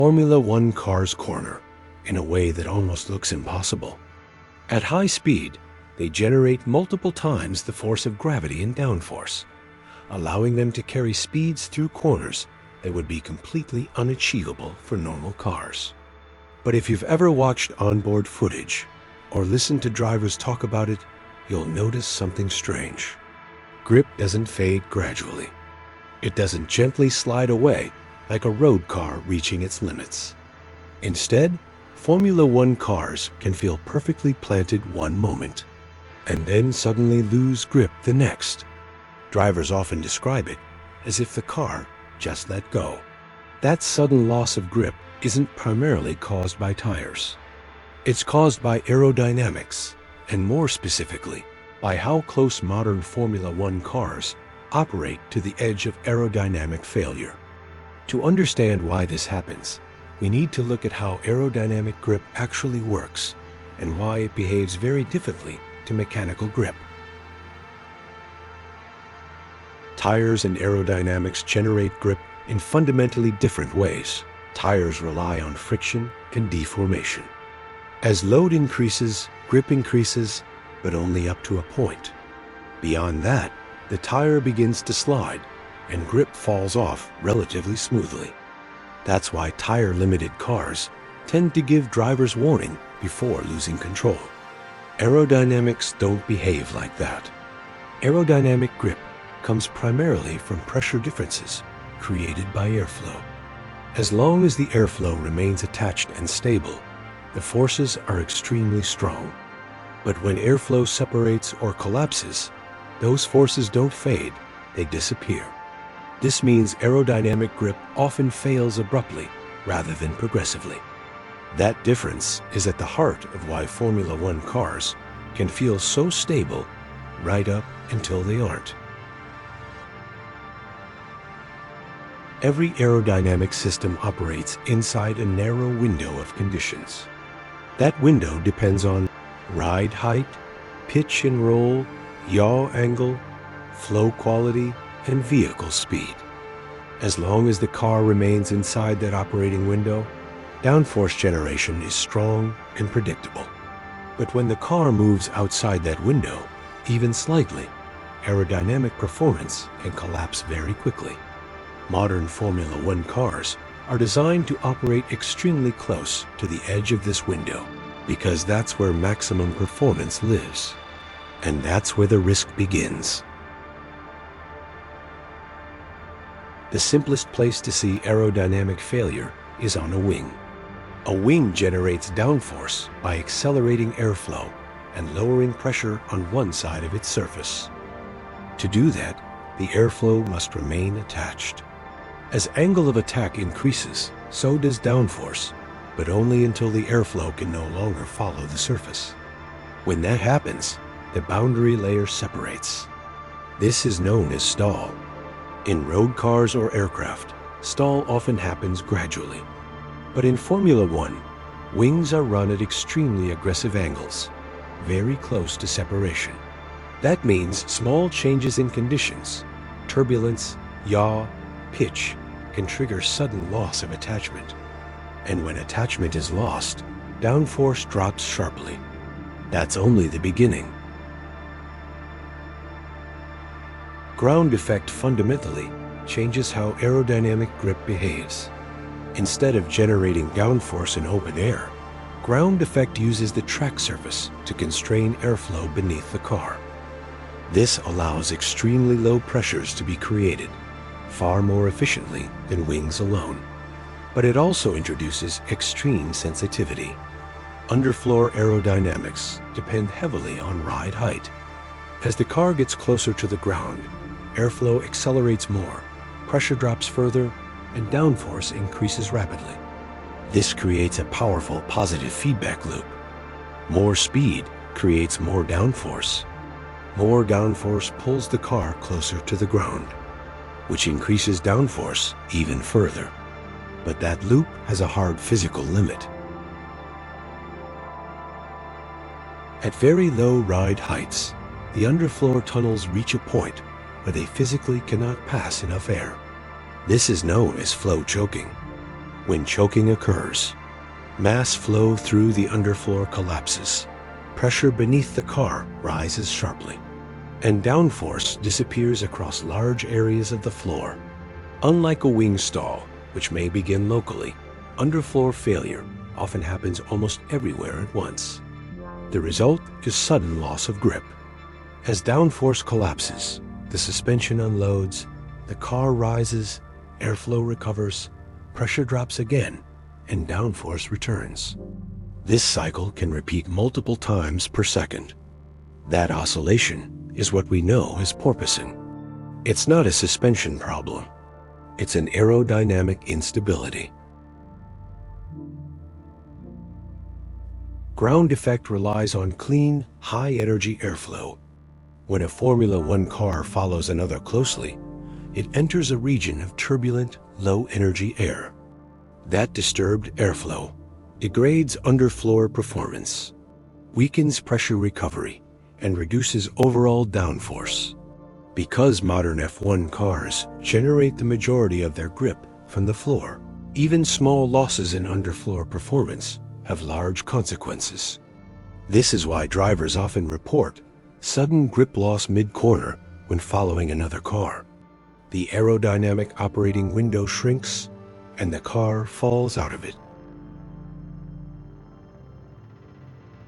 Formula One cars corner in a way that almost looks impossible. At high speed, they generate multiple times the force of gravity in downforce, allowing them to carry speeds through corners that would be completely unachievable for normal cars. But if you've ever watched onboard footage or listened to drivers talk about it, you'll notice something strange. Grip doesn't fade gradually. It doesn't gently slide away like a road car reaching its limits. Instead, Formula One cars can feel perfectly planted one moment, and then suddenly lose grip the next. Drivers often describe it as if the car just let go. That sudden loss of grip isn't primarily caused by tires. It's caused by aerodynamics, and more specifically, by how close modern Formula One cars operate to the edge of aerodynamic failure. To understand why this happens, we need to look at how aerodynamic grip actually works and why it behaves very differently to mechanical grip. Tires and aerodynamics generate grip in fundamentally different ways. Tires rely on friction and deformation. As load increases, grip increases, but only up to a point. Beyond that, the tire begins to slide and grip falls off relatively smoothly. That's why tire-limited cars tend to give drivers warning before losing control. Aerodynamics don't behave like that. Aerodynamic grip comes primarily from pressure differences created by airflow. As long as the airflow remains attached and stable, the forces are extremely strong. But when airflow separates or collapses, those forces don't fade, they disappear. This means aerodynamic grip often fails abruptly rather than progressively. That difference is at the heart of why Formula One cars can feel so stable right up until they aren't. Every aerodynamic system operates inside a narrow window of conditions. That window depends on ride height, pitch and roll, yaw angle, flow quality, and vehicle speed. As long as the car remains inside that operating window, downforce generation is strong and predictable. But when the car moves outside that window, even slightly, aerodynamic performance can collapse very quickly. Modern Formula One cars are designed to operate extremely close to the edge of this window because that's where maximum performance lives. And that's where the risk begins. The simplest place to see aerodynamic failure is on a wing. A wing generates downforce by accelerating airflow and lowering pressure on one side of its surface. To do that, the airflow must remain attached. As angle of attack increases, so does downforce, but only until the airflow can no longer follow the surface. When that happens, the boundary layer separates. This is known as stall. In road cars or aircraft, stall often happens gradually. But in Formula One, wings are run at extremely aggressive angles, very close to separation. That means small changes in conditions, turbulence, yaw, pitch, can trigger sudden loss of attachment. And when attachment is lost, downforce drops sharply. That's only the beginning. Ground effect fundamentally changes how aerodynamic grip behaves. Instead of generating downforce in open air, ground effect uses the track surface to constrain airflow beneath the car. This allows extremely low pressures to be created, far more efficiently than wings alone. But it also introduces extreme sensitivity. Underfloor aerodynamics depend heavily on ride height. As the car gets closer to the ground, airflow accelerates more, pressure drops further, and downforce increases rapidly. This creates a powerful positive feedback loop. More speed creates more downforce. More downforce pulls the car closer to the ground, which increases downforce even further. But that loop has a hard physical limit. At very low ride heights, the underfloor tunnels reach a point where they physically cannot pass enough air. This is known as flow choking. When choking occurs, mass flow through the underfloor collapses. Pressure beneath the car rises sharply, and downforce disappears across large areas of the floor. Unlike a wing stall, which may begin locally, underfloor failure often happens almost everywhere at once. The result is sudden loss of grip. As downforce collapses, the suspension unloads, the car rises, airflow recovers, pressure drops again, and downforce returns. This cycle can repeat multiple times per second. That oscillation is what we know as porpoising. It's not a suspension problem. It's an aerodynamic instability. Ground effect relies on clean, high-energy airflow. When a Formula One car follows another closely, it enters a region of turbulent, low-energy air. That disturbed airflow degrades underfloor performance, weakens pressure recovery, and reduces overall downforce. Because modern F1 cars generate the majority of their grip from the floor, even small losses in underfloor performance have large consequences. This is why drivers often report sudden grip loss mid-corner when following another car. The aerodynamic operating window shrinks, and the car falls out of it.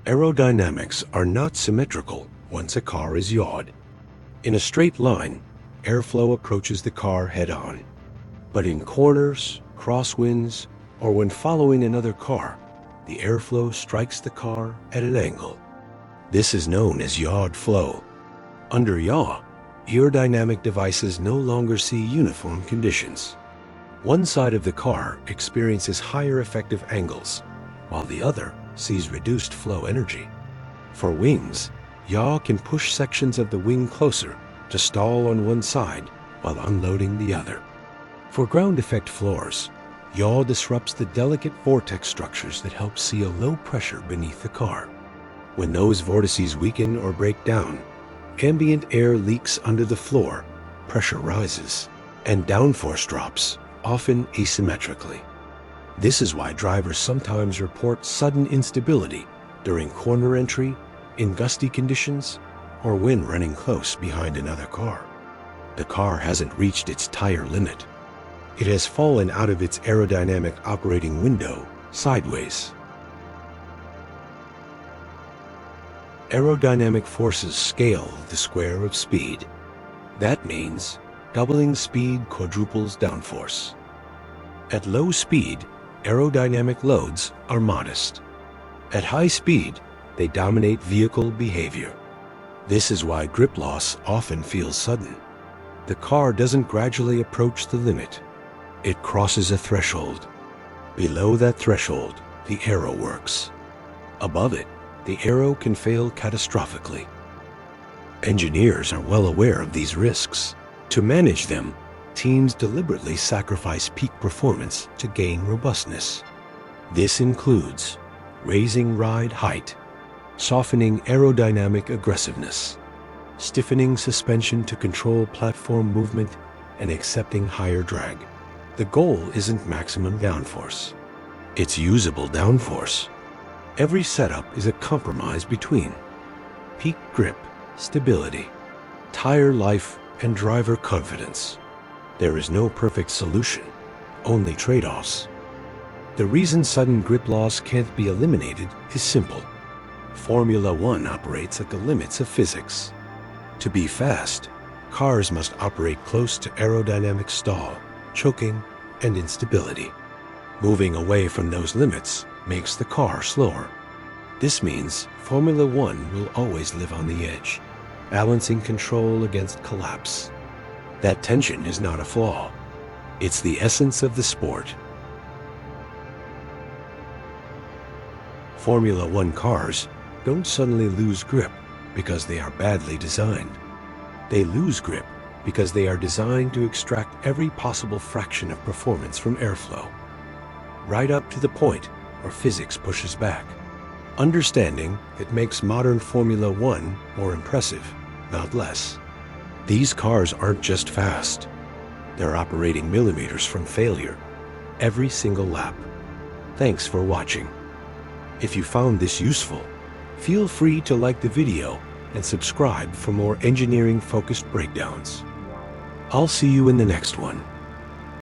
Aerodynamics are not symmetrical once a car is yawed. In a straight line, airflow approaches the car head-on. But in corners, crosswinds, or when following another car, the airflow strikes the car at an angle. This is known as yawed flow. Under yaw, aerodynamic devices no longer see uniform conditions. One side of the car experiences higher effective angles, while the other sees reduced flow energy. For wings, yaw can push sections of the wing closer to stall on one side while unloading the other. For ground effect floors, yaw disrupts the delicate vortex structures that help seal low pressure beneath the car. When those vortices weaken or break down, ambient air leaks under the floor, pressure rises, and downforce drops, often asymmetrically. This is why drivers sometimes report sudden instability during corner entry, in gusty conditions, or when running close behind another car. The car hasn't reached its tire limit. It has fallen out of its aerodynamic operating window sideways. Aerodynamic forces scale the square of speed. That means doubling speed quadruples downforce. At low speed, aerodynamic loads are modest. At high speed, they dominate vehicle behavior. This is why grip loss often feels sudden. The car doesn't gradually approach the limit. It crosses a threshold. Below that threshold, the aero works. Above it, the aero can fail catastrophically. Engineers are well aware of these risks. To manage them, teams deliberately sacrifice peak performance to gain robustness. This includes raising ride height, softening aerodynamic aggressiveness, stiffening suspension to control platform movement, and accepting higher drag. The goal isn't maximum downforce. It's usable downforce. Every setup is a compromise between peak grip, stability, tire life, and driver confidence. There is no perfect solution, only trade-offs. The reason sudden grip loss can't be eliminated is simple. Formula One operates at the limits of physics. To be fast, cars must operate close to aerodynamic stall, choking, and instability. Moving away from those limits makes the car slower. This means Formula One will always live on the edge, balancing control against collapse. That tension is not a flaw. It's the essence of the sport. Formula One cars don't suddenly lose grip because they are badly designed. They lose grip because they are designed to extract every possible fraction of performance from airflow, right up to the point where physics pushes back. Understanding that makes modern Formula One more impressive, not less. These cars aren't just fast. They're operating millimeters from failure. every single lap. Thanks for watching. If you found this useful, feel free to like the video and subscribe for more engineering-focused breakdowns. I'll see you in the next one.